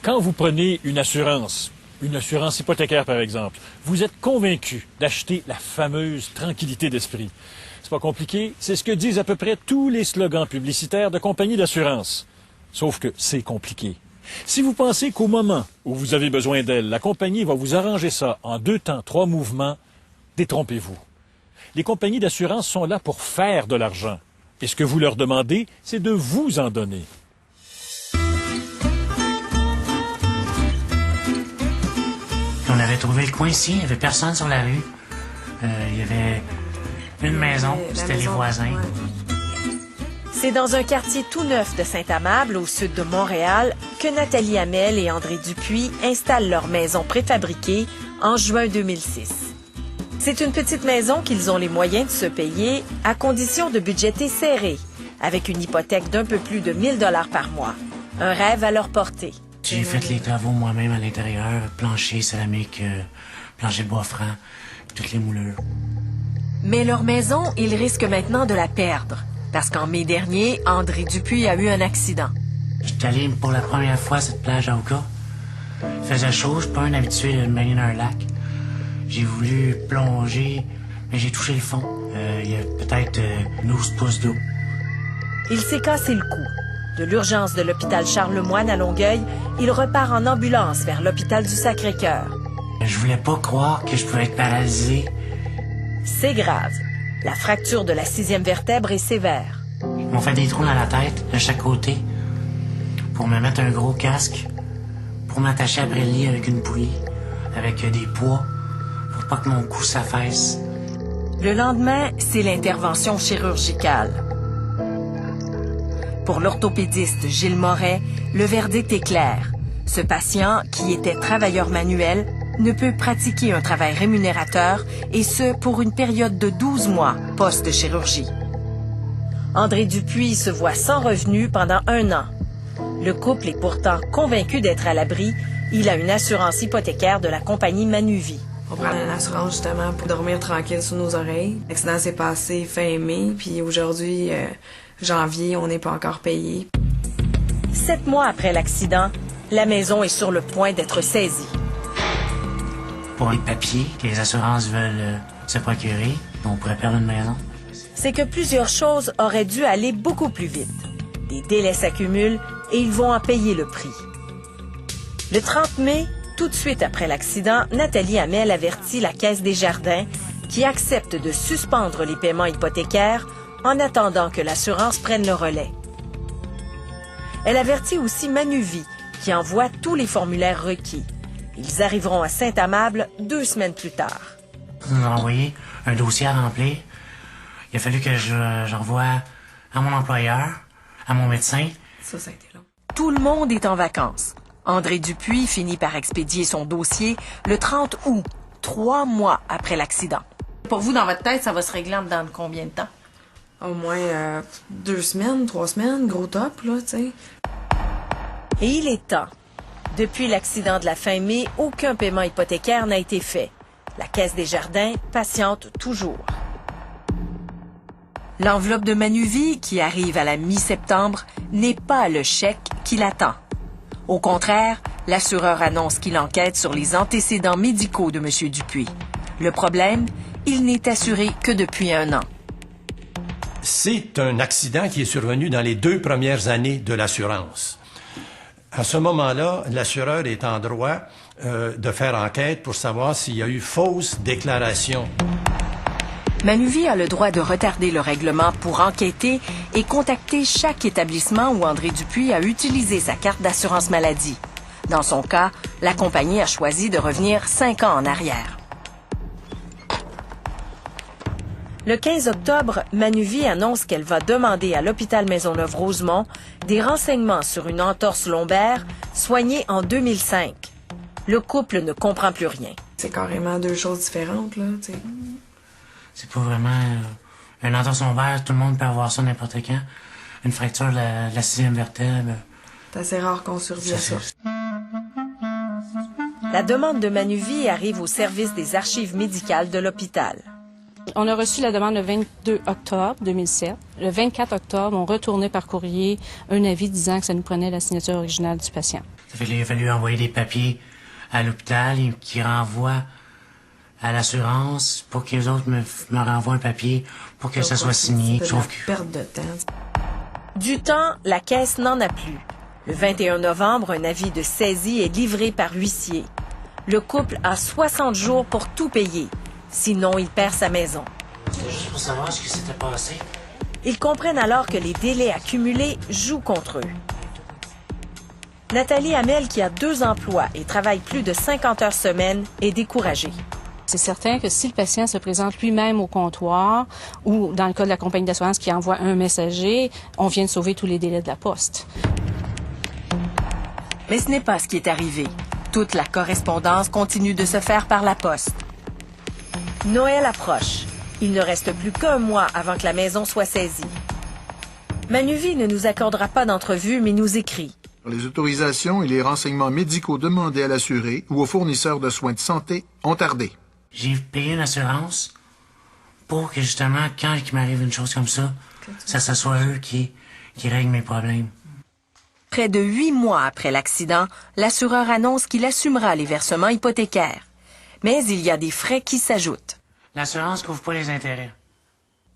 Quand vous prenez une assurance hypothécaire par exemple, vous êtes convaincu d'acheter la fameuse tranquillité d'esprit. C'est pas compliqué, c'est ce que disent à peu près tous les slogans publicitaires de compagnies d'assurance. Sauf que c'est compliqué. Si vous pensez qu'au moment où vous avez besoin d'elle, la compagnie va vous arranger ça en 2 temps, 3 mouvements, détrompez-vous. Les compagnies d'assurance sont là pour faire de l'argent. Et ce que vous leur demandez, c'est de vous en donner. On avait trouvé le coin ici, il n'y avait personne sur la rue. Il y avait une maison, c'était les voisins. Ouais. C'est dans un quartier tout neuf de Saint-Amable, au sud de Montréal, que Nathalie Hamel et André Dupuis installent leur maison préfabriquée en juin 2006. C'est une petite maison qu'ils ont les moyens de se payer, à condition de budgéter serré, avec une hypothèque d'un peu plus de 1 000 $ par mois. Un rêve à leur portée. J'ai fait les travaux moi-même à l'intérieur, plancher, céramique, plancher de bois franc, toutes les moulures. Mais leur maison, ils risquent maintenant de la perdre. Parce qu'en mai dernier, André Dupuis a eu un accident. J'étais allé pour la première fois à cette plage à Oka. Il faisait chaud, je suis pas un habitué de me baigner dans un lac. J'ai voulu plonger, mais j'ai touché le fond. Il y a peut-être 12 pouces d'eau. Il s'est cassé le cou. De l'urgence de l'hôpital Charles-Lemoine à Longueuil, il repart en ambulance vers l'hôpital du Sacré-Cœur. Je voulais pas croire que je pouvais être paralysé. C'est grave. La fracture de la 6e vertèbre est sévère. Ils m'ont fait des trous dans la tête, de chaque côté, pour me mettre un gros casque, pour m'attacher après le lit avec une poulie, avec des poids, pour pas que mon cou s'affaisse. Le lendemain, c'est l'intervention chirurgicale. Pour l'orthopédiste Gilles Moret, le verdict est clair. Ce patient, qui était travailleur manuel, ne peut pratiquer un travail rémunérateur, et ce, pour une période de 12 mois post-chirurgie. André Dupuis se voit sans revenu pendant 1 an. Le couple est pourtant convaincu d'être à l'abri. Il a une assurance hypothécaire de la compagnie Manuvie. On prend une assurance justement pour dormir tranquille sous nos oreilles. L'accident s'est passé fin mai, puis aujourd'hui, janvier, on n'est pas encore payé. 7 mois après l'accident, la maison est sur le point d'être saisie. Pour les papiers que les assurances veulent se procurer, on pourrait perdre une maison. C'est que plusieurs choses auraient dû aller beaucoup plus vite. Des délais s'accumulent et ils vont en payer le prix. Le 30 mai, tout de suite après l'accident, Nathalie Hamel avertit la Caisse des Jardins qui accepte de suspendre les paiements hypothécaires en attendant que l'assurance prenne le relais. Elle avertit aussi Manuvie qui envoie tous les formulaires requis. Ils arriveront à Saint-Amable 2 semaines plus tard. Ils nous ont envoyé un dossier à remplir. Il a fallu que j'envoie à mon employeur, à mon médecin. Ça a été long. Tout le monde est en vacances. André Dupuis finit par expédier son dossier le 30 août, 3 mois après l'accident. Pour vous, dans votre tête, ça va se régler en dedans de combien de temps? Au moins 2 semaines, 3 semaines, gros top, là, tu sais. Et il est temps. Depuis l'accident de la fin mai, aucun paiement hypothécaire n'a été fait. La Caisse des Jardins patiente toujours. L'enveloppe de Manuvie, qui arrive à la mi-septembre, n'est pas le chèque qu'il attend. Au contraire, l'assureur annonce qu'il enquête sur les antécédents médicaux de M. Dupuis. Le problème, il n'est assuré que depuis 1 an. C'est un accident qui est survenu dans les 2 premières années de l'assurance. À ce moment-là, l'assureur est en droit de faire enquête pour savoir s'il y a eu fausse déclaration. Manuvie a le droit de retarder le règlement pour enquêter et contacter chaque établissement où André Dupuis a utilisé sa carte d'assurance maladie. Dans son cas, la compagnie a choisi de revenir 5 ans en arrière. Le 15 octobre, Manuvie annonce qu'elle va demander à l'hôpital Maisonneuve-Rosemont des renseignements sur une entorse lombaire soignée en 2005. Le couple ne comprend plus rien. C'est carrément 2 choses différentes, là, tu sais. C'est pas vraiment un entorse lombaire, tout le monde peut avoir ça n'importe quand. Une fracture de la 6e vertèbre. C'est assez rare qu'on survive à ça. La demande de Manuvie arrive au service des archives médicales de l'hôpital. On a reçu la demande le 22 octobre 2007. Le 24 octobre, on retournait par courrier un avis disant que ça nous prenait la signature originale du patient. Il a fallu envoyer des papiers à l'hôpital qui renvoient à l'assurance pour qu'ils autres me renvoient un papier pour que ça soit signé. Sauf que perte de temps. Du temps, la caisse n'en a plus. Le 21 novembre, un avis de saisie est livré par huissier. Le couple a 60 jours pour tout payer. Sinon, il perd sa maison. C'était juste pour savoir ce qui s'était passé. Ils comprennent alors que les délais accumulés jouent contre eux. Nathalie Hamel, qui a 2 emplois et travaille plus de 50 heures semaine, est découragée. C'est certain que si le patient se présente lui-même au comptoir ou dans le cas de la compagnie d'assurance qui envoie un messager, on vient de sauver tous les délais de la poste. Mais ce n'est pas ce qui est arrivé. Toute la correspondance continue de se faire par la poste. Noël approche. Il ne reste plus qu'un mois avant que la maison soit saisie. Manuvie ne nous accordera pas d'entrevue, mais nous écrit. Les autorisations et les renseignements médicaux demandés à l'assuré ou aux fournisseurs de soins de santé ont tardé. J'ai payé une assurance pour que justement, quand il m'arrive une chose comme ça soit eux qui règlent mes problèmes. Près de 8 mois après l'accident, l'assureur annonce qu'il assumera les versements hypothécaires. Mais il y a des frais qui s'ajoutent. L'assurance couvre pas les intérêts.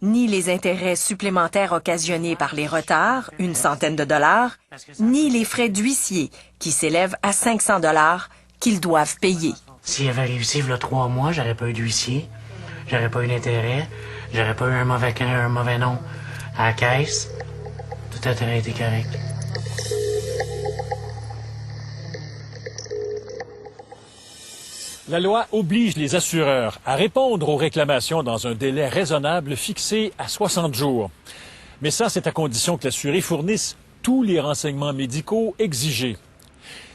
Ni les intérêts supplémentaires occasionnés par les retards, une centaine de dollars, ni les frais d'huissier, qui s'élèvent à 500 dollars qu'ils doivent payer. S'il avait réussi il y a 3 mois, j'aurais pas eu d'huissier, j'aurais pas eu d'intérêt, j'aurais pas eu un mauvais nom à la caisse. Tout aurait été correct. La loi oblige les assureurs à répondre aux réclamations dans un délai raisonnable fixé à 60 jours. Mais ça, c'est à condition que l'assuré fournisse tous les renseignements médicaux exigés.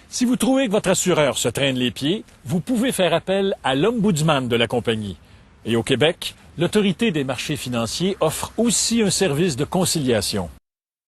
Si vous trouvez que votre assureur se traîne les pieds, vous pouvez faire appel à l'ombudsman de la compagnie. Et au Québec, l'Autorité des marchés financiers offre aussi un service de conciliation.